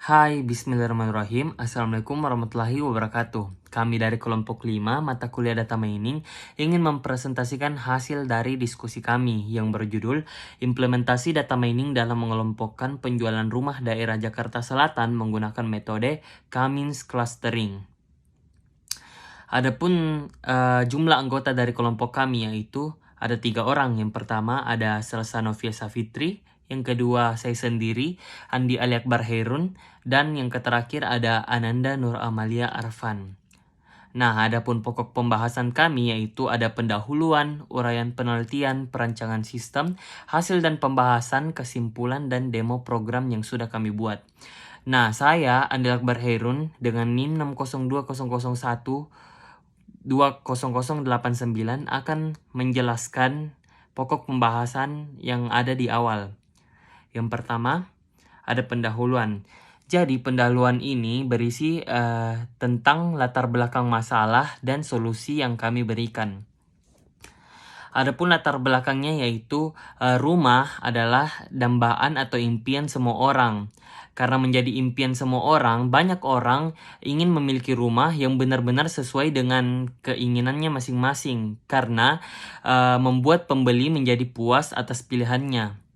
Hai, bismillahirrahmanirrahim. Assalamualaikum warahmatullahi wabarakatuh. Kami dari kelompok 5 mata kuliah data mining ingin mempresentasikan hasil dari diskusi kami yang berjudul Implementasi Data Mining dalam Mengelompokkan Penjualan Rumah Daerah Jakarta Selatan menggunakan metode Cummins Clustering. Adapun jumlah anggota dari kelompok kami yaitu ada 3 orang. Yang pertama ada Selsa Novia Safitri, yang kedua saya sendiri, Andi Ali Akbar Herun, dan yang terakhir ada Ananda Nur Amalia Arfan. Nah, adapun pokok pembahasan kami yaitu ada pendahuluan, uraian penelitian, perancangan sistem, hasil dan pembahasan, kesimpulan, dan demo program yang sudah kami buat. Nah, saya Andi Akbar Herun dengan NIM 602001 20089 akan menjelaskan pokok pembahasan yang ada di awal. Yang pertama, ada pendahuluan. Jadi pendahuluan ini berisi tentang latar belakang masalah dan solusi yang kami berikan. Adapun latar belakangnya yaitu rumah adalah dambaan atau impian semua orang. Karena menjadi impian semua orang, banyak orang ingin memiliki rumah yang benar-benar sesuai dengan keinginannya masing-masing. Karena membuat pembeli menjadi puas atas pilihannya.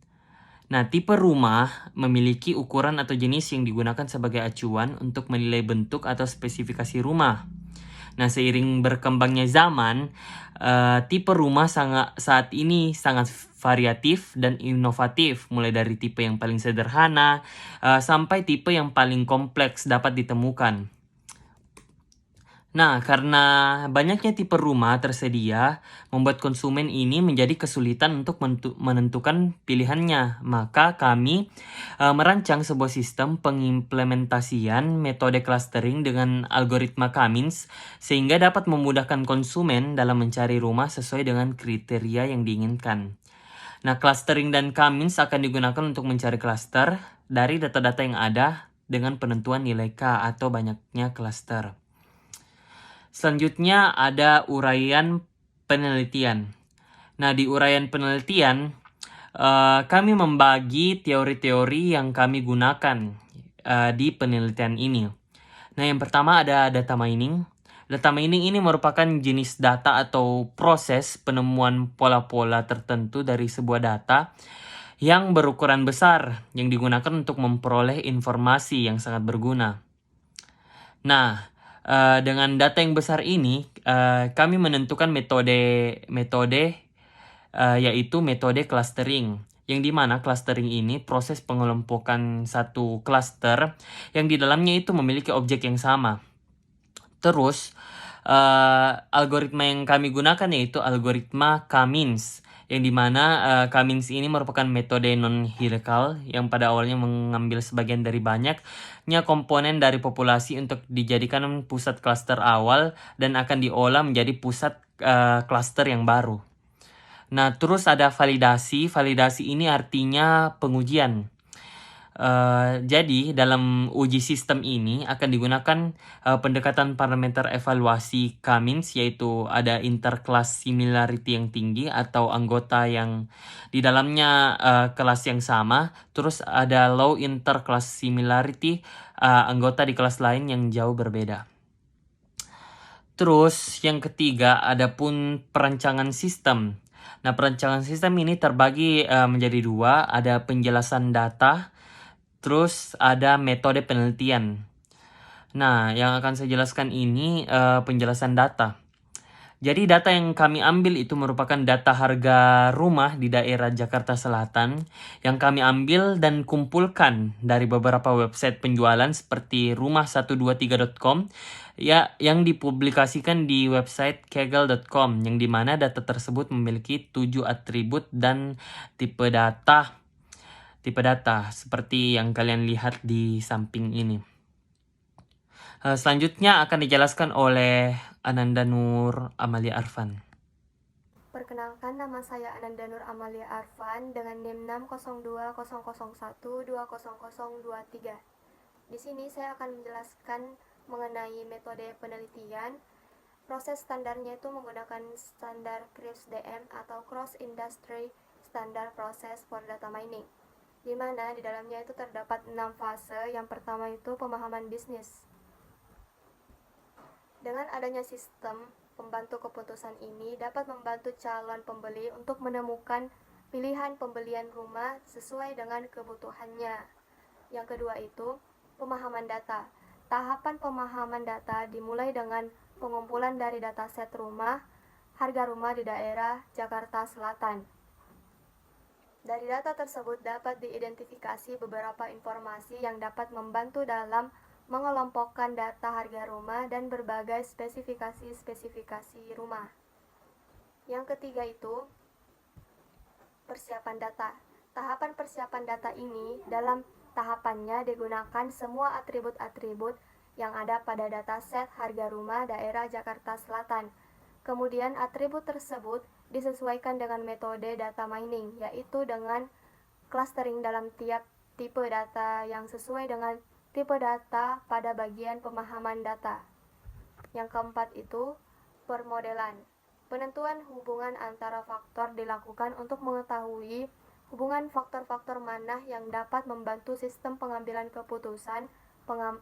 Nah, tipe rumah memiliki ukuran atau jenis yang digunakan sebagai acuan untuk menilai bentuk atau spesifikasi rumah. Nah, seiring berkembangnya zaman, tipe rumah saat ini sangat variatif dan inovatif, mulai dari tipe yang paling sederhana sampai tipe yang paling kompleks dapat ditemukan. Nah, karena banyaknya tipe rumah tersedia, membuat konsumen ini menjadi kesulitan untuk menentukan pilihannya. Maka kami merancang sebuah sistem pengimplementasian metode clustering dengan algoritma Cummins sehingga dapat memudahkan konsumen dalam mencari rumah sesuai dengan kriteria yang diinginkan. Nah, clustering dan Cummins akan digunakan untuk mencari cluster dari data-data yang ada dengan penentuan nilai K atau banyaknya cluster. Selanjutnya ada uraian penelitian. Nah, di uraian penelitian, kami membagi teori-teori yang kami gunakan di penelitian ini. Nah, yang pertama ada data mining. Data mining ini merupakan jenis data atau proses penemuan pola-pola tertentu dari sebuah data yang berukuran besar yang digunakan untuk memperoleh informasi yang sangat berguna. Nah, dengan data yang besar ini, kami menentukan metode yaitu metode clustering. Yang dimana clustering ini proses pengelompokan satu cluster yang di dalamnya itu memiliki objek yang sama. Terus, algoritma yang kami gunakan yaitu algoritma Cummins. Yang dimana Cummins ini merupakan metode non-hierarchical yang pada awalnya mengambil sebagian dari banyaknya komponen dari populasi untuk dijadikan pusat cluster awal dan akan diolah menjadi pusat cluster yang baru. Nah, terus ada validasi. Validasi ini artinya pengujian. Jadi dalam uji sistem ini akan digunakan pendekatan parameter evaluasi Cummins, yaitu ada interclass similarity yang tinggi atau anggota yang di dalamnya kelas yang sama, terus ada low interclass similarity, anggota di kelas lain yang jauh berbeda. Terus yang ketiga ada pun perancangan sistem. Nah, perancangan sistem ini terbagi menjadi dua, ada penjelasan data. Terus ada metode penelitian. Nah, yang akan saya jelaskan ini penjelasan data. Jadi data yang kami ambil itu merupakan data harga rumah di daerah Jakarta Selatan yang kami ambil dan kumpulkan dari beberapa website penjualan seperti rumah123.com ya, yang dipublikasikan di website kaggle.com, yang dimana data tersebut memiliki 7 atribut dan tipe data seperti yang kalian lihat di samping ini. Selanjutnya akan dijelaskan oleh Ananda Nur Amalia Arfan. Perkenalkan, nama saya Ananda Nur Amalia Arfan dengan NIM 602001200023. Di sini saya akan menjelaskan mengenai metode penelitian. Proses standarnya itu menggunakan standar CRISP-DM atau Cross Industry Standard Process for Data Mining. di mana di dalamnya itu terdapat 6 fase. Yang pertama itu pemahaman bisnis. Dengan adanya sistem pembantu keputusan ini dapat membantu calon pembeli untuk menemukan pilihan pembelian rumah sesuai dengan kebutuhannya. Yang kedua itu pemahaman data. Tahapan pemahaman data dimulai dengan pengumpulan dari dataset harga rumah di daerah Jakarta Selatan. Dari data tersebut dapat diidentifikasi beberapa informasi yang dapat membantu dalam mengelompokkan data harga rumah dan berbagai spesifikasi rumah. Yang ketiga itu persiapan data. Tahapan persiapan data ini dalam tahapannya digunakan semua atribut-atribut yang ada pada dataset harga rumah daerah Jakarta Selatan. Kemudian atribut tersebut disesuaikan dengan metode data mining, yaitu dengan clustering dalam tiap tipe data yang sesuai dengan tipe data pada bagian pemahaman data. Yang keempat itu permodelan. Penentuan hubungan antara faktor dilakukan untuk mengetahui hubungan faktor-faktor mana yang dapat membantu sistem pengambilan keputusan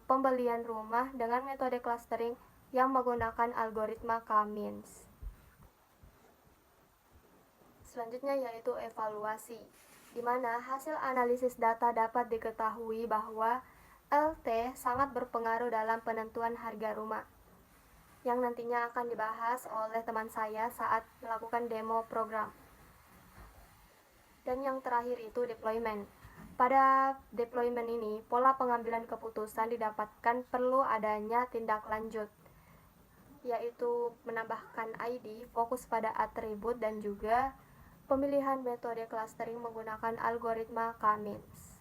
pembelian rumah dengan metode clustering yang menggunakan algoritma K-means. Selanjutnya yaitu evaluasi, di mana hasil analisis data dapat diketahui bahwa LT sangat berpengaruh dalam penentuan harga rumah, yang nantinya akan dibahas oleh teman saya saat melakukan demo program. Dan yang terakhir itu deployment. Pada deployment ini, pola pengambilan keputusan didapatkan perlu adanya tindak lanjut, yaitu menambahkan ID, fokus pada atribut, dan juga pemilihan metode clustering menggunakan algoritma K-means.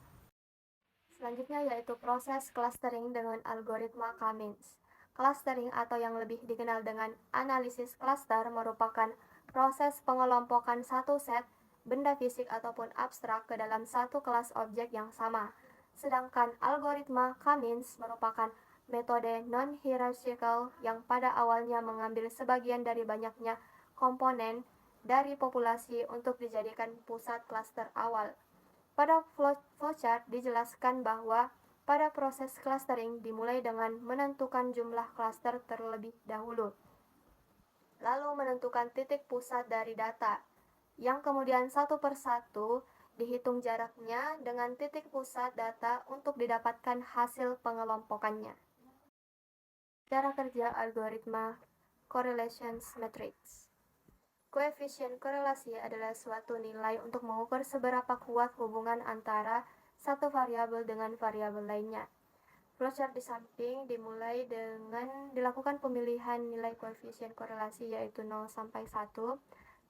Selanjutnya yaitu proses clustering dengan algoritma K-means. Clustering atau yang lebih dikenal dengan analisis cluster merupakan proses pengelompokan satu set benda fisik ataupun abstrak ke dalam satu kelas objek yang sama. Sedangkan algoritma K-means merupakan metode non-hierarchical yang pada awalnya mengambil sebagian dari banyaknya komponen dari populasi untuk dijadikan pusat klaster awal. Pada flowchart dijelaskan bahwa pada proses clustering dimulai dengan menentukan jumlah klaster terlebih dahulu, lalu menentukan titik pusat dari data, yang kemudian satu persatu dihitung jaraknya dengan titik pusat data untuk didapatkan hasil pengelompokannya. Cara kerja algoritma correlation matrix. Koefisien korelasi adalah suatu nilai untuk mengukur seberapa kuat hubungan antara satu variabel dengan variabel lainnya. Flowchart di samping dimulai dengan dilakukan pemilihan nilai koefisien korelasi yaitu 0 sampai 1.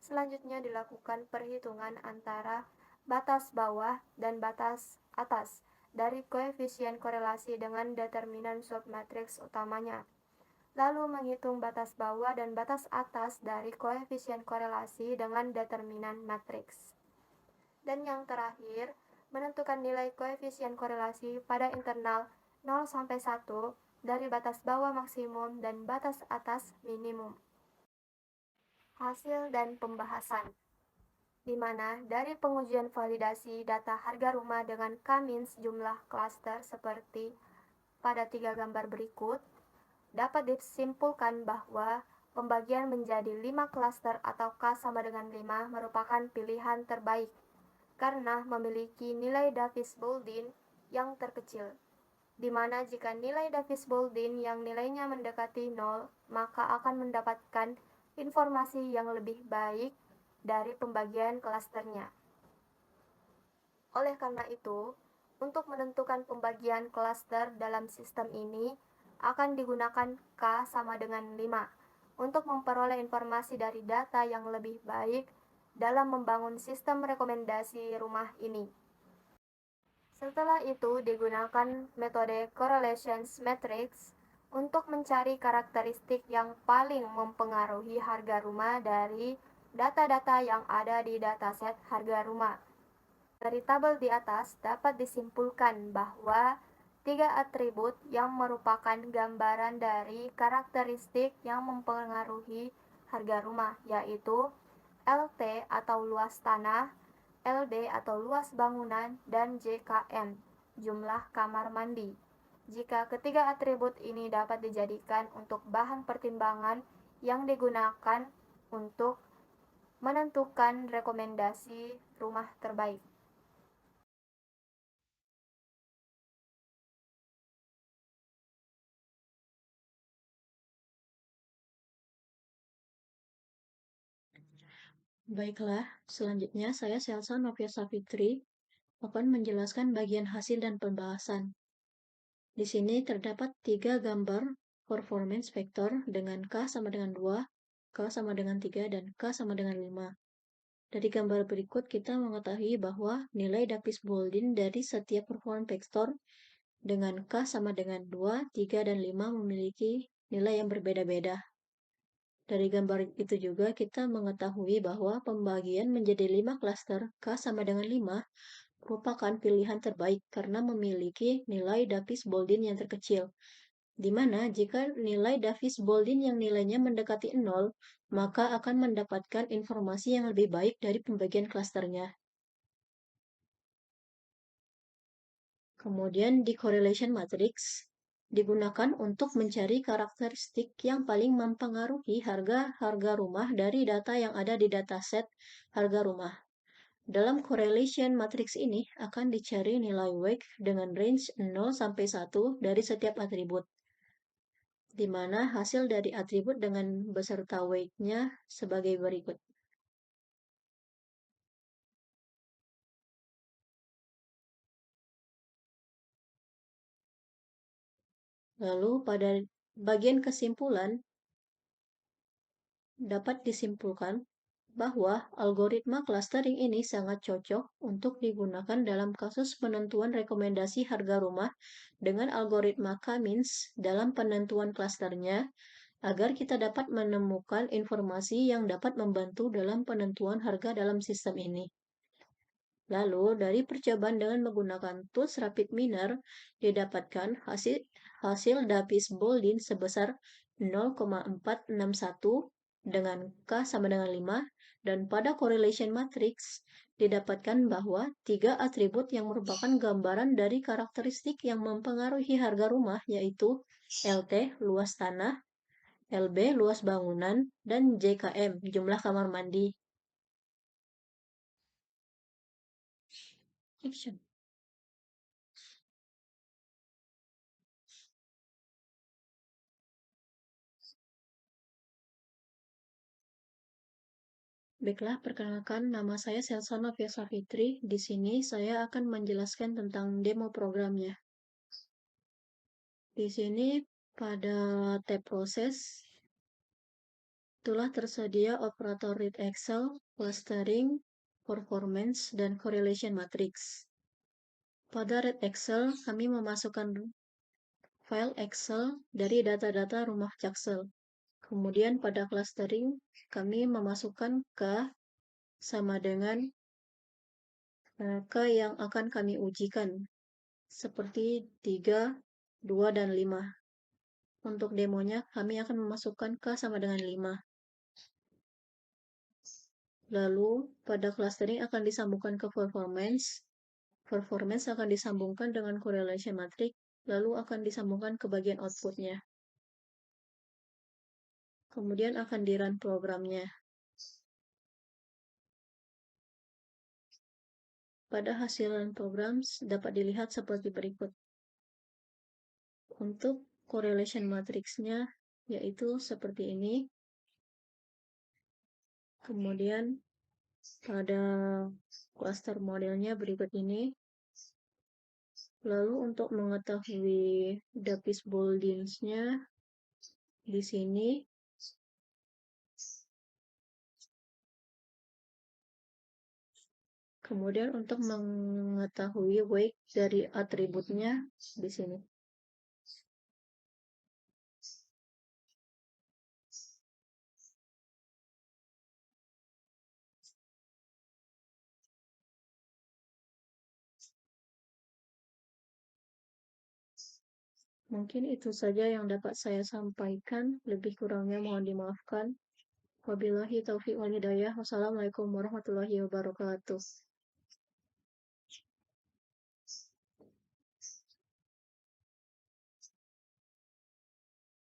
Selanjutnya dilakukan perhitungan antara batas bawah dan batas atas dari koefisien korelasi dengan determinan submatriks utamanya. Lalu menghitung batas bawah dan batas atas dari koefisien korelasi dengan determinan matriks. Dan yang terakhir, menentukan nilai koefisien korelasi pada internal 0 sampai 1 dari batas bawah maksimum dan batas atas minimum. Hasil dan pembahasan, di mana dari pengujian validasi data harga rumah dengan K-means jumlah klaster seperti pada 3 gambar berikut, dapat disimpulkan bahwa pembagian menjadi 5 klaster atau K sama dengan 5 merupakan pilihan terbaik karena memiliki nilai Davis-Bouldin yang terkecil, di mana jika nilai Davis-Bouldin yang nilainya mendekati 0, maka akan mendapatkan informasi yang lebih baik dari pembagian klasternya. Oleh karena itu, untuk menentukan pembagian klaster dalam sistem ini, akan digunakan K sama dengan 5 untuk memperoleh informasi dari data yang lebih baik dalam membangun sistem rekomendasi rumah ini. Setelah itu digunakan metode correlation matrix untuk mencari karakteristik yang paling mempengaruhi harga rumah dari data-data yang ada di dataset harga rumah. Dari tabel di atas dapat disimpulkan bahwa 3 atribut yang merupakan gambaran dari karakteristik yang mempengaruhi harga rumah, yaitu LT atau luas tanah, LD atau luas bangunan, dan JKM, jumlah kamar mandi. Jika ketiga atribut ini dapat dijadikan untuk bahan pertimbangan yang digunakan untuk menentukan rekomendasi rumah terbaik. Baiklah, selanjutnya saya Selsa Novia Savitri akan menjelaskan bagian hasil dan pembahasan. Di sini terdapat 3 gambar performance vector dengan K sama dengan 2, K sama dengan 3, dan K sama dengan 5. Dari gambar berikut kita mengetahui bahwa nilai Davis-Baldwin dari setiap performance vector dengan K sama dengan 2, 3, dan 5 memiliki nilai yang berbeda-beda. Dari gambar itu juga kita mengetahui bahwa pembagian menjadi 5 klaster K sama dengan 5 merupakan pilihan terbaik karena memiliki nilai Davis-Baldwin yang terkecil, di mana jika nilai Davis-Baldwin yang nilainya mendekati 0, maka akan mendapatkan informasi yang lebih baik dari pembagian klasternya. Kemudian di correlation matrix digunakan untuk mencari karakteristik yang paling mempengaruhi harga rumah dari data yang ada di dataset harga rumah. Dalam correlation matrix ini akan dicari nilai weight dengan range 0 sampai 1 dari setiap atribut, di mana hasil dari atribut dengan beserta weight-nya sebagai berikut. Lalu pada bagian kesimpulan dapat disimpulkan bahwa algoritma clustering ini sangat cocok untuk digunakan dalam kasus penentuan rekomendasi harga rumah dengan algoritma K-means dalam penentuan klasternya agar kita dapat menemukan informasi yang dapat membantu dalam penentuan harga dalam sistem ini. Lalu, dari percobaan dengan menggunakan tools Rapid Miner, didapatkan hasil Davis-Baldwin sebesar 0,461 dengan K sama dengan 5, dan pada correlation matrix didapatkan bahwa 3 atribut yang merupakan gambaran dari karakteristik yang mempengaruhi harga rumah, yaitu LT, luas tanah, LB, luas bangunan, dan JKM, jumlah kamar mandi. Action. Baiklah, perkenalkan nama saya Selsa Novia Savitri. Di sini saya akan menjelaskan tentang demo programnya. Di sini pada tab proses telah tersedia operator read Excel, clustering, performance, dan correlation matrix. Pada read Excel, kami memasukkan file Excel dari data-data rumah Jaksel. Kemudian pada clustering, kami memasukkan K sama dengan K yang akan kami ujikan, seperti 3, 2, dan 5. Untuk demonya, kami akan memasukkan K sama dengan 5. Lalu, pada clustering akan disambungkan ke performance. Performance akan disambungkan dengan correlation matrix, lalu akan disambungkan ke bagian outputnya. Kemudian akan di-run programnya. Pada hasil run programs dapat dilihat seperti berikut. Untuk correlation matrix-nya yaitu seperti ini. Kemudian pada cluster modelnya berikut ini. Lalu untuk mengetahui Davis-Baldwin-nya di sini. Kemudian untuk mengetahui weight dari atributnya di sini. Mungkin itu saja yang dapat saya sampaikan. Lebih kurangnya mohon dimaafkan. Wabillahi taufiq wal hidayah. Wassalamualaikum warahmatullahi wabarakatuh.